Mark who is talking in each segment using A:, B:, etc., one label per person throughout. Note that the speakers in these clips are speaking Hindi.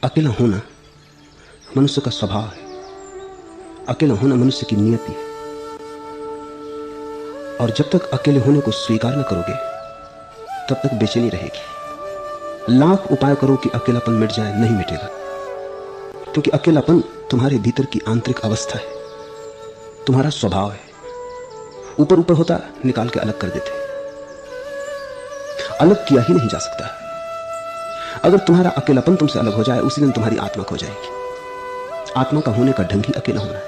A: अकेला होना मनुष्य का स्वभाव है, अकेला होना मनुष्य की नियति है। और जब तक अकेले होने को स्वीकार न करोगे तब तक बेचैनी रहेगी। लाख उपाय करो कि अकेलापन मिट जाए, नहीं मिटेगा, क्योंकि अकेलापन तुम्हारे भीतर की आंतरिक अवस्था है, तुम्हारा स्वभाव है। ऊपर ऊपर होता निकाल के अलग कर देते, अलग किया ही नहीं जा सकता। अगर तुम्हारा अकेलापन तुमसे अलग हो जाए उसी दिन तुम्हारी आत्मा खो जाएगी। आत्मा का होने का ढंग ही अकेला होना है।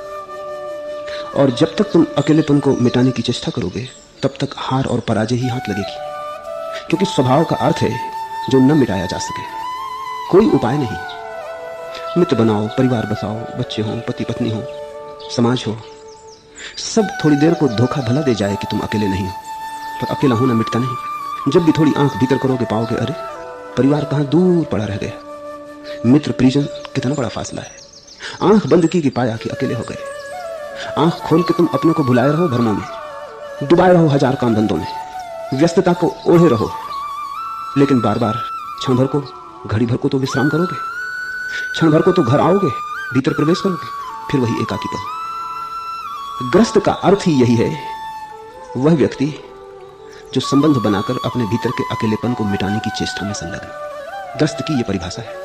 A: और जब तक तुम अकेलेपन को मिटाने की चेष्टा करोगे तब तक हार और पराजय ही हाथ लगेगी, क्योंकि स्वभाव का अर्थ है जो न मिटाया जा सके। कोई उपाय नहीं। मित्र बनाओ, परिवार बसाओ, बच्चे हो, पति पत्नी हो, समाज हो, सब थोड़ी देर को धोखा भला दे जाए कि तुम अकेले नहीं हो, पर अकेला होना मिटता नहीं। जब भी थोड़ी आंख भीतर करोगे पाओगे अरे परिवार कहां दूर पड़ा रह गया, मित्र परिजन कितना बड़ा फासला है। आंख बंद की कि पाया कि अकेले हो गए। आंख खोल के तुम अपने को भुलाए रहो भ्रमों में, डुबाए रहो हजार काम धंधों में, व्यस्तता को ओढ़े रहो, लेकिन बार बार क्षण भर को, घड़ी भर को तो विश्राम करोगे, क्षण भर को तो घर आओगे, भीतर प्रवेश करोगे, फिर वही एकाकीपन। ग्रस्त का अर्थ ही यही है, वह व्यक्ति जो संबंध बनाकर अपने भीतर के अकेलेपन को मिटाने की चेष्टा में संलग्न। ग्रस्त की यह परिभाषा है।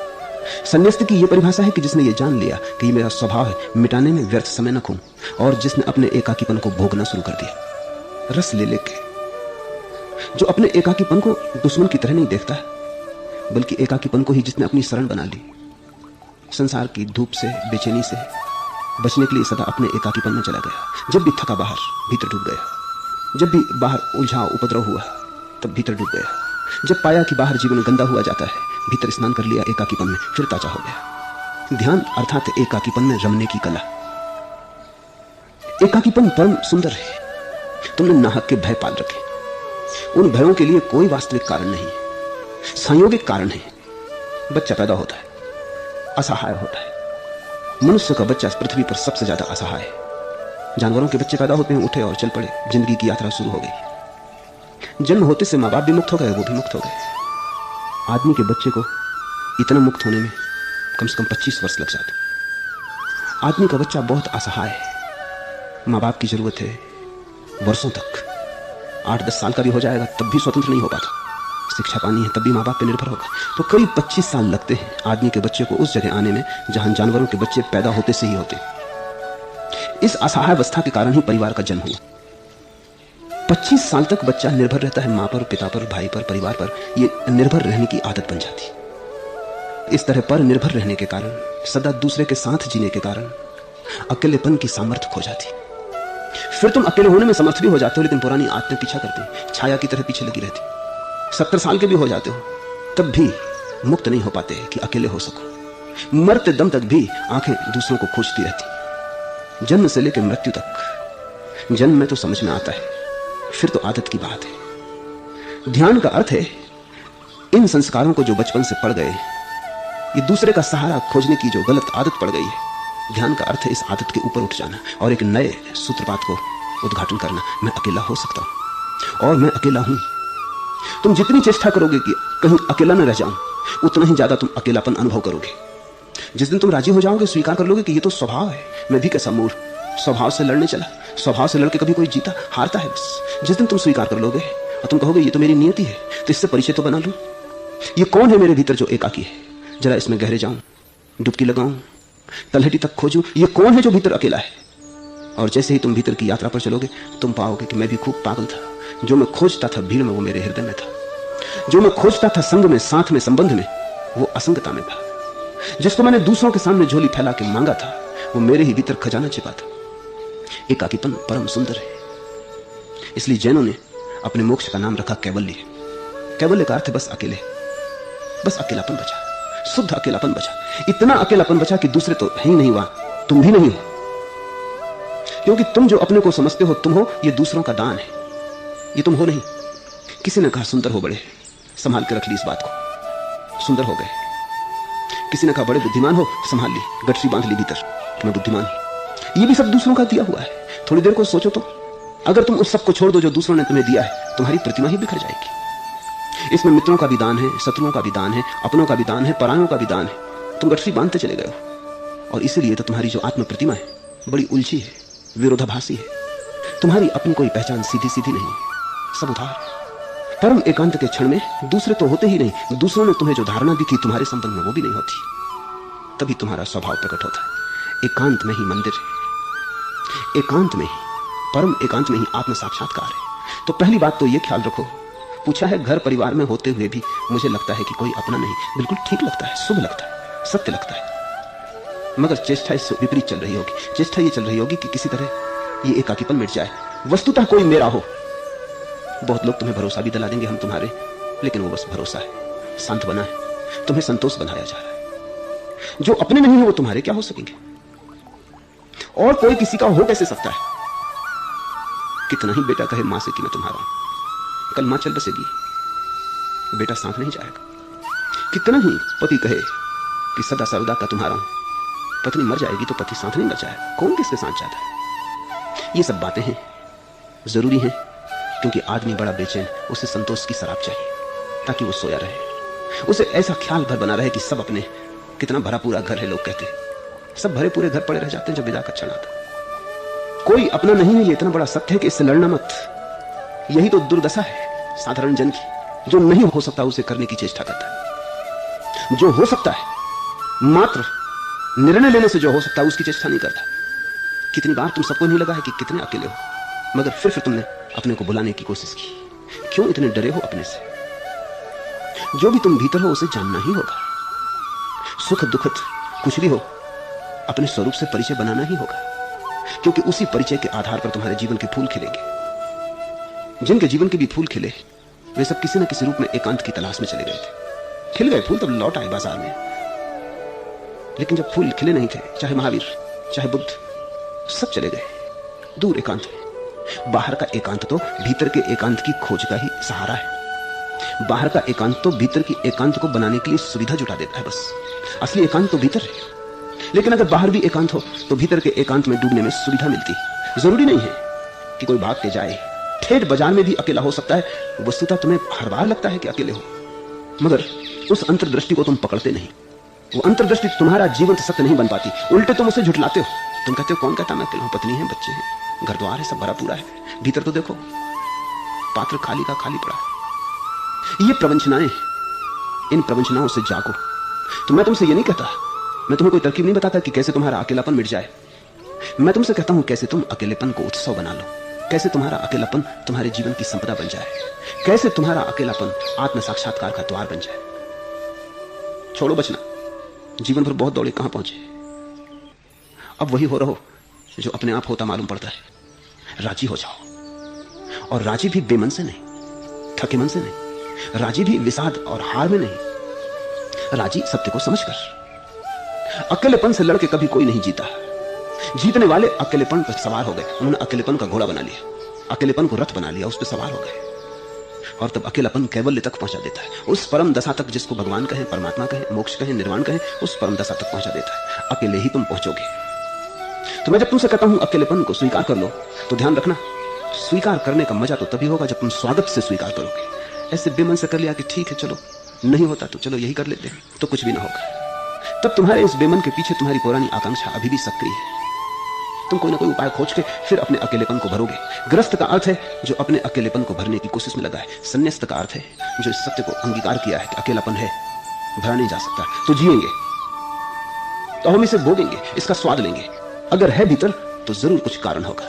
A: संन्यास्त की यह परिभाषा है कि जिसने ये जान लिया कि ये मेरा स्वभाव है, मिटाने में व्यर्थ समय न खो, और जिसने अपने एकाकीपन को भोगना शुरू कर दिया रस ले लेके। जो अपने एकाकीपन को दुश्मन की तरह नहीं देखता है, बल्कि एकाकीपन को ही जिसने अपनी शरण बना ली। संसार की धूप से, बेचैनी से बचने के लिए सदा अपने एकाकीपन में चला गया। जब भी थका बाहर, भीतर डूब गया। जब भी बाहर उलझाव उपद्रव हुआ तब भीतर डूब गया। जब पाया कि बाहर जीवन गंदा हुआ जाता है, भीतर स्नान कर लिया एकाकीपन में, फिर ताजा हो गया। ध्यान अर्थात एकाकीपन में रमने की कला। एकाकीपन परम सुंदर है। तुमने नाहक के भय पाल रखे। उन भयों के लिए कोई वास्तविक कारण नहीं है, संयोगिक कारण है। बच्चा पैदा होता है, असहाय होता है। मनुष्य का बच्चा पृथ्वी पर सबसे ज्यादा असहाय है। जानवरों के बच्चे पैदा होते हैं, उठे और चल पड़े, जिंदगी की यात्रा शुरू हो गई। जन्म होते से माँ बाप भी मुक्त हो गए, वो भी मुक्त हो गए। आदमी के बच्चे को इतना मुक्त होने में कम से कम 25 वर्ष लग जाते। आदमी का बच्चा बहुत असहाय है, माँ बाप की जरूरत है वर्षों तक। 8-10 साल का भी हो जाएगा तब भी स्वतंत्र नहीं हो पाता। शिक्षा पानी है तब भी माँ बाप पर निर्भर होगा। तो करीब 25 साल लगते हैं आदमी के बच्चे को उस जगह आने में जहां जानवरों के बच्चे पैदा होते से ही होते। इस असहाय अवस्था के कारण ही परिवार का जन्म हुआ। 25 साल तक बच्चा निर्भर रहता है मां पर, पिता पर, भाई पर, परिवार पर। ये निर्भर रहने की आदत बन जाती। इस तरह पर निर्भर रहने के कारण, सदा दूसरे के साथ जीने के कारण अकेलेपन की सामर्थ्य खो जाती। फिर तुम अकेले होने में समर्थ भी हो जाते हो, लेकिन पुरानी आदतें पीछा करती, छाया की तरह पीछे लगी रहती। 70 साल के भी हो जाते हो तब भी मुक्त नहीं हो पाते कि अकेले हो सको। मरते दम तक भी आंखें दूसरों को खोजती रहती। जन्म से लेकर मृत्यु तक। जन्म में तो समझ में आता है, फिर तो आदत की बात है। ध्यान का अर्थ है इन संस्कारों को जो बचपन से पड़ गए, ये दूसरे का सहारा खोजने की जो गलत आदत पड़ गई है, ध्यान का अर्थ है इस आदत के ऊपर उठ जाना और एक नए सूत्रपात को उद्घाटन करना। मैं अकेला हो सकता हूं और मैं अकेला हूं। तुम जितनी चेष्टा करोगे कि कहीं अकेला न रह जाऊं, उतना ही ज्यादा तुम अकेलापन अनुभव करोगे। जिस दिन तुम राजी हो जाओगे, स्वीकार कर लोगे कि ये तो स्वभाव है, मैं भी कैसा मूर्ख, स्वभाव से लड़ने चला, स्वभाव से लड़के कभी कोई जीता हारता है बस। जिस दिन तुम स्वीकार कर लोगे और तुम कहोगे ये तो मेरी नियति है, तो इससे परिचय तो बना लूं। ये कौन है मेरे भीतर जो एकाकी है, जरा इसमें गहरे जाऊं, डुबकी लगाऊं, तलहटी तक खोजूं। ये कौन है जो भीतर अकेला है? और जैसे ही तुम भीतर की यात्रा पर चलोगे, तुम पाओगे कि मैं भी खूब पागल था। जो मैं खोजता था भीड़ में, वो मेरे हृदय में था। जो मैं खोजता था संग में, साथ में, संबंध में, वो असंगता में था। जिसको मैंने दूसरों के सामने झोली फैला के मांगा था, वो मेरे ही भीतर खजाना छिपा था। एकाकीपन परम सुंदर है। इसलिए जैनों ने अपने मोक्ष का नाम रखा कैवल्य। कैवल्य का अर्थ है बस अकेले, बस अकेलापन बचा, शुद्ध अकेलापन बचा। इतना अकेलापन बचा कि दूसरे तो है ही नहीं, वहां तुम भी नहीं हो। क्योंकि तुम जो अपने को समझते हो तुम हो, ये दूसरों का दान है, ये तुम हो नहीं। किसी ने कहा सुंदर हो बड़े, संभाल के रख ली इस बात को, सुंदर हो गए। किसी ने कहा बड़े बुद्धिमान हो, संभाल ली, गठरी बांध ली भीतर, मैं बुद्धिमान हूं। ये भी सब दूसरों का दिया हुआ है। थोड़ी देर को सोचो तो, अगर तुम उस सब को छोड़ दो जो दूसरों ने तुम्हें दिया है, तुम्हारी प्रतिमा ही बिखर जाएगी। इसमें मित्रों का भी दान है, शत्रुओं का भी दान है, अपनों का भी दान है, परायों का भी दान है। तुम गठरी बांधते चले गए हो। और इसीलिए तो तुम्हारी जो आत्म प्रतिमा है बड़ी उलझी है, विरोधाभासी है। तुम्हारी अपनी कोई पहचान सीधी सीधी नहीं, सब उधार। परम एकांत के क्षण में दूसरे तो होते ही नहीं, दूसरों ने तुम्हें जो धारणा दी थी तुम्हारे संबंध में वो भी नहीं होती। तभी तुम्हारा स्वभाव प्रकट होता है। एकांत में ही मंदिर है, एकांत में ही, परम एकांत में ही आत्म साक्षात्कार है। तो पहली बात तो ये ख्याल रखो, पूछा है घर परिवार में होते हुए भी मुझे लगता है कि कोई अपना नहीं। बिल्कुल ठीक लगता है, शुभ लगता है, सत्य लगता है, मगर चेष्टा इससे विपरीत चल रही होगी। चेष्टा ये चल रही होगी कि किसी तरह ये एकाकीपन मिट जाए, वस्तुतः कोई मेरा हो। बहुत लोग तुम्हें भरोसा भी दिला देंगे हम तुम्हारे, लेकिन वो बस भरोसा है, सांत्वना है, तुम्हें संतोष बनाया जा रहा है। जो अपने नहीं है वो तुम्हारे क्या हो सकेंगे, और कोई किसी का हो कैसे सकता है। कितना ही बेटा कहे मां से कि मैं तुम्हारा हूं, कल मां चल बसेगी, बेटा साथ नहीं जाएगा। कितना ही पति कहे कि सदा सर्वदा का तुम्हारा हूं, पत्नी मर जाएगी तो पति साथ नहीं मर जाएगा। कौन किसके साथ जाता है। ये सब बातें हैं, जरूरी हैं, क्योंकि आदमी बड़ा बेचैन, उसे संतोष की शराब चाहिए ताकि वो सोया रहे। उसे ऐसा ख्याल भर बना रहे कि सब अपने, कितना भरा पूरा घर है। लोग कहते हैं सब भरे पूरे घर पड़े रह जाते हैं जब विदा का क्षण आता। कोई अपना नहीं है, ये इतना बड़ा सत्य है कि इससे लड़ना मत। यही तो दुर्दशा है साधारण जन की। जो नहीं हो सकता उसे करने की चेष्टा करता है, जो हो सकता है मात्र निर्णय लेने से जो हो सकता है उसकी चेष्टा नहीं करता। कितनी बार तुम सबको नहीं लगा है कि कितने अकेले हो, मगर फिर तुमने अपने को बुलाने की कोशिश की। क्यों इतने डरे हो अपने से। जो भी तुम भीतर हो उसे जानना ही होगा। सुख दुखद कुछ भी हो, अपने स्वरूप से परिचय बनाना ही होगा, क्योंकि उसी परिचय के आधार पर तुम्हारे जीवन के फूल खिलेंगे। जिनके जीवन के भी फूल खिले वे सब किसी न किसी रूप में एकांत की तलाश में चले गए थे। खिल गए फूल तब लौट आए बाजार में, लेकिन जब फूल खिले नहीं थे, चाहे महावीर चाहे बुद्ध, सब चले गए दूर एकांत में। बाहर का एकांत तो भीतर के एकांत की खोज का ही सहारा है। बाहर का एकांत तो भीतर की एकांत को बनाने के लिए सुविधा जुटा देता है बस। असली एकांत तो भीतर है। लेकिन अगर बाहर भी एकांत हो तो भीतर के एकांत में डूबने में सुविधा मिलती। जरूरी नहीं है कि कोई भाग के जाए, ठेठ बाजार में भी अकेला हो सकता है। वस्तुतः तुम्हें हर बार लगता है कि अकेले हो, मगर उस अंतर्दृष्टि को तुम पकड़ते नहीं। वो अंतर्दृष्टि तुम्हारा जीवन सत्य नहीं बन पाती, उल्टे तुम उसे झुठलाते हो। तुम कहते हो कौन कहता मैं अकेला हूं, पत्नी है, बच्चे हैं, घर द्वार है, सब भरा पूरा है। भीतर तो देखो पात्र खाली का खाली पड़ा है। ये प्रवंचनाएं, इन प्रवंचनाओं से जागो। तो मैं तुमसे ये नहीं कहता, मैं तुम्हें कोई तरकीब नहीं बताता कि कैसे तुम्हारा अकेलापन मिट जाए। मैं तुमसे कहता हूं कैसे तुम अकेलेपन को उत्सव बना लो, कैसे तुम्हारा अकेलापन तुम्हारे जीवन की संपदा बन जाए, कैसे तुम्हारा अकेलापन आत्म साक्षात्कार का द्वार बन जाए। छोड़ो बचना, जीवन भर बहुत दौड़े, कहां पहुंचे। अब वही हो रहो जो अपने आप होता मालूम पड़ता है। राजी हो जाओ, और राजी भी बेमन से नहीं, थके मन से नहीं, राजी भी विषाद और हार में नहीं, राजी सत्य को समझकर। अकेलेपन से लड़के कभी कोई नहीं जीता। जीतने वाले अकेलेपन पर सवार हो गए, उन्होंने अकेलेपन का घोड़ा बना लिया, अकेलेपन को रथ बना लिया, उस पर सवार हो गए, और तब अकेलापन कैवल्य तक पहुंचा देता है। उस परम दशा तक जिसको भगवान कहें, परमात्मा कहें, मोक्ष कहें, निर्वाण कहें, उस परम दशा तक पहुंचा देता है। अकेले ही तुम पहुंचोगे। तो मैं जब तुमसे कहता हूं अकेलेपन को स्वीकार कर लो, तो ध्यान रखना, स्वीकार करने का मजा तो तभी होगा जब तुम स्वागत से स्वीकार करोगे। ऐसे बेमन से कर लिया कि ठीक है चलो, नहीं होता तो चलो यही कर लेते हैं, तो कुछ भी ना होगा। तब तुम्हारे इस बेमन के पीछे तुम्हारी पुरानी आकांक्षा अभी भी सक्रिय है। तुम कोई ना कोई उपाय खोज के फिर अपने अकेलेपन को भरोगे। ग्रस्त का अर्थ है जो अपने अकेलेपन को भरने की कोशिश में लगा है। संन्यास्त का अर्थ है जो इस सत्य को अंगीकार किया है कि अकेलापन है, भरा नहीं जा सकता, तो जिएंगे, तो हम इसे भोगेंगे, इसका स्वाद लेंगे। अगर है भीतर तो जरूर कुछ कारण होगा,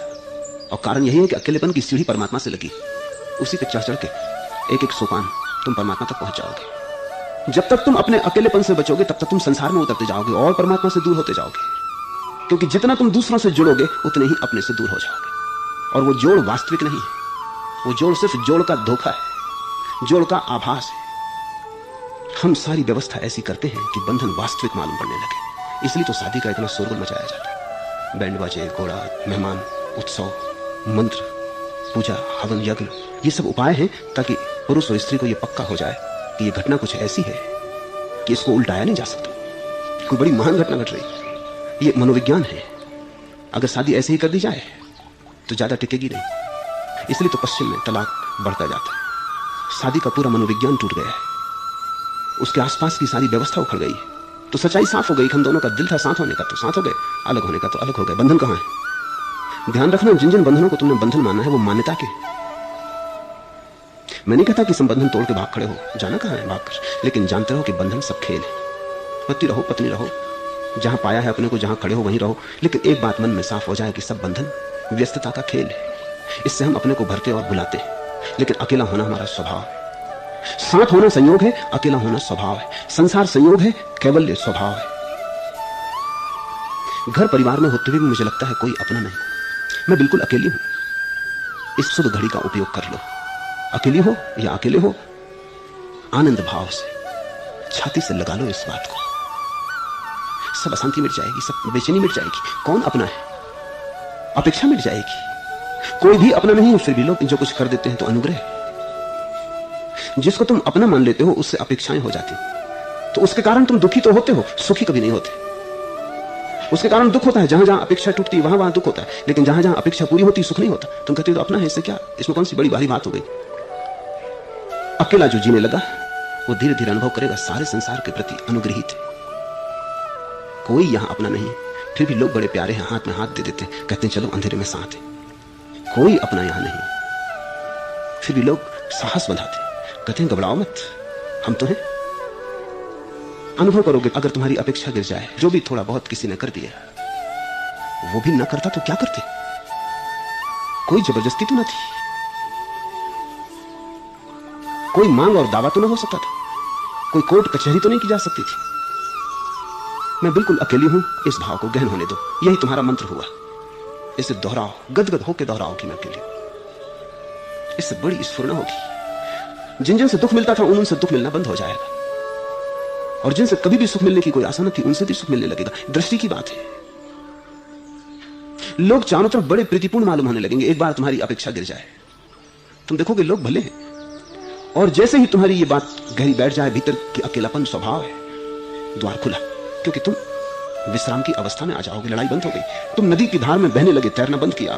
A: और कारण यही है कि अकेलेपन की सीढ़ी परमात्मा से लगी, उसी पे चढ़ चढ़ के एक एक सोपान तुम परमात्मा तक पहुंच जाओगे। जब तक तुम अपने अकेलेपन से बचोगे तब तक तुम संसार में उतरते जाओगे और परमात्मा से दूर होते जाओगे, क्योंकि जितना तुम दूसरों से जुड़ोगे उतने ही अपने से दूर हो जाओगे। और वो जोड़ वास्तविक नहीं है, वो जोड़ सिर्फ जोड़ का धोखा है, जोड़ का आभास है। हम सारी व्यवस्था ऐसी करते हैं कि बंधन वास्तविक मालूम पड़ने लगे। इसलिए तो शादी का इतना शोरगुल मचाया जाता है। बैंड बाजे, घोड़ा, मेहमान, उत्सव, मंत्र, पूजा, हवन, यज्ञ, ये सब उपाय हैं ताकि पुरुष और स्त्री को यह पक्का हो जाए कि यह घटना कुछ ऐसी है कि इसको उल्टाया नहीं जा सकता। कोई बड़ी महान घटना घट रही, ये मनोविज्ञान है। अगर शादी ऐसे ही कर दी जाए तो ज्यादा टिकेगी नहीं। इसलिए तो पश्चिम में तलाक बढ़ता जाता है। शादी का पूरा मनोविज्ञान टूट गया है, उसके आसपास की सारी व्यवस्था उखड़ गई है। तो सच्चाई साफ हो गई कि हम दोनों का दिल था साथ होने का तो साथ हो गए, अलग होने का तो अलग हो गए। बंधन कहां है? ध्यान रखना, जिन जिन बंधनों को तुमने बंधन माना है वो मान्यता के। मैं नहीं कहता कि संबंधन तोड़ के भाग खड़े हो, जाना कहां है भाग कर, लेकिन जानते रहो कि बंधन सब खेल है। पति रहो पत्नी रहो, जहां पाया है अपने को, जहां खड़े हो वहीं रहो, लेकिन एक बात मन में साफ हो जाए कि सब बंधन व्यस्तता का खेल है। इससे हम अपने को भरते और बुलाते हैं, लेकिन अकेला होना हमारा स्वभाव है। साथ होना संयोग है, अकेला होना स्वभाव है। संसार संयोग है, कैवल्य स्वभाव है। घर परिवार में होते हुए भी मुझे लगता है कोई अपना नहीं, मैं बिल्कुल अकेली हूं। इस शुभ घड़ी का उपयोग कर लो, अकेली हो या अकेले हो, आनंद भाव से छाती से लगा लो इस बात को। सब अशांति मिट जाएगी, सब बेचैनी मिट जाएगी। कौन अपना है? अपेक्षा मिट जाएगी। कोई भी अपना नहीं है, फिर भी लोग जो कुछ कर देते हैं तो अनुग्रह। जिसको तुम अपना मान लेते हो उससे अपेक्षाएं हो जाती, तो उसके कारण तुम दुखी तो होते हो, सुखी कभी नहीं होते। उसके कारण दुख होता है, जहां जहां अपेक्षा टूटती है वहां वहां दुख होता है, लेकिन जहां जहां अपेक्षा पूरी होती सुख नहीं होता। तुम कहते हो तो अपना है, इससे क्या, इसमें कौन सी बड़ी भारी बात हो गई। अकेला जो जीने लगा वो धीरे धीरे अनुभव करेगा सारे संसार के प्रति अनुग्रहित है। कोई यहां अपना नहीं है, फिर भी लोग बड़े प्यारे हैं, हाथ में हाथ दे देते हैं, कहते हैं चलो अंधेरे में साथ है। कोई अपना यहां नहीं, फिर भी लोग साहस बंधाते, कहते हैं घबराओ मत, हम तो हैं। अनुभव करोगे, अगर तुम्हारी अपेक्षा गिर जाए, जो भी थोड़ा बहुत किसी ने कर दिया वो भी न करता तो क्या करते? कोई जबरदस्ती तो न थी, कोई मांग और दावा तो न हो सकता था, कोई कोर्ट कचहरी तो नहीं की जा सकती थी। मैं बिल्कुल अकेली हूं, इस भाव को गहन होने दो, यही तुम्हारा मंत्र हुआ। इसे दोहराओ, गदगद होकर दोहराओ कि मैं अकेली हूं। इससे बड़ी स्फुरना होगी। जिन जिन से दुख मिलता था उनसे दुख मिलना बंद हो जाएगा, और जिनसे कभी भी सुख मिलने की कोई आशा न थी उनसे भी सुख मिलने लगेगा। दृष्टि की बात है। लोग चारों तरफ बड़े प्रीतिपूर्ण मालूम होने लगेंगे एक बार तुम्हारी अपेक्षा गिर जाए। तुम देखोगे लोग भले हैं, और जैसे ही तुम्हारी ये बात गहरी बैठ जाए भीतर कि अकेलापन स्वभाव है, द्वार खुला, क्योंकि तुम विश्राम की अवस्था में आ जाओगे। लड़ाई बंद हो गई, तुम नदी की धार में बहने लगे, तैरना बंद किया।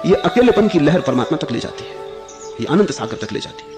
A: ये अकेलेपन की लहर परमात्मा तक ले जाती है, ये अनंत सागर तक ले जाती है।